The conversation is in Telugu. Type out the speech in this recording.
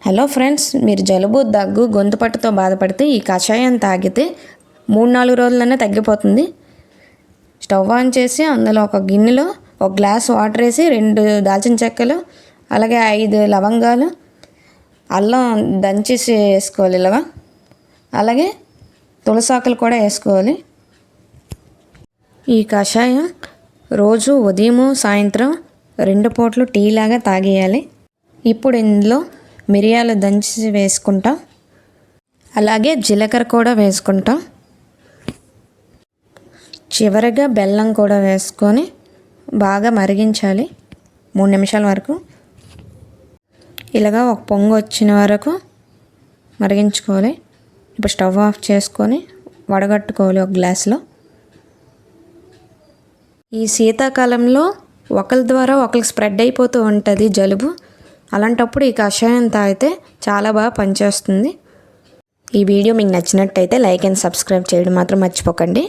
హలో ఫ్రెండ్స్, మీరు జలుబు దగ్గు గొంతు పట్టుతో బాధపడితే ఈ కషాయం తాగితే 3-4 రోజుల్లోనే తగ్గిపోతుంది. స్టవ్ ఆన్ చేసి అందులో ఒక గిన్నెలో 1 గ్లాస్ వాటర్ వేసి 2 దాల్చిన చెక్కలు, అలాగే 5 లవంగాలు, అల్లం దంచేసి వేసుకోవాలి ఇలాగా. అలాగే తులసాకులు కూడా వేసుకోవాలి. ఈ కషాయం రోజు ఉదయం సాయంత్రం 2 పూటలు టీ లాగా తాగేయాలి. ఇప్పుడు ఇందులో మిరియాలు దంచి వేసుకుంటాం, అలాగే జీలకర్ర కూడా వేసుకుంటాం. చివరిగా బెల్లం కూడా వేసుకొని బాగా మరిగించాలి 3 నిమిషాల వరకు. ఇలాగా ఒక పొంగు వచ్చిన వరకు మరిగించుకోవాలి. ఇప్పుడు స్టవ్ ఆఫ్ చేసుకొని వడగట్టుకోవాలి ఒక గ్లాసులో. ఈ శీతాకాలంలో ఒకరి ద్వారా ఒకరికి స్ప్రెడ్ అయిపోతూ ఉంటుంది జలుబు. అలాంటప్పుడు ఈ కషాయం తాగితే చాలా బాగా పనిచేస్తుంది. ఈ వీడియో మీకు నచ్చినట్టయితే లైక్ అండ్ సబ్స్క్రైబ్ చేయడం మాత్రం మర్చిపోకండి.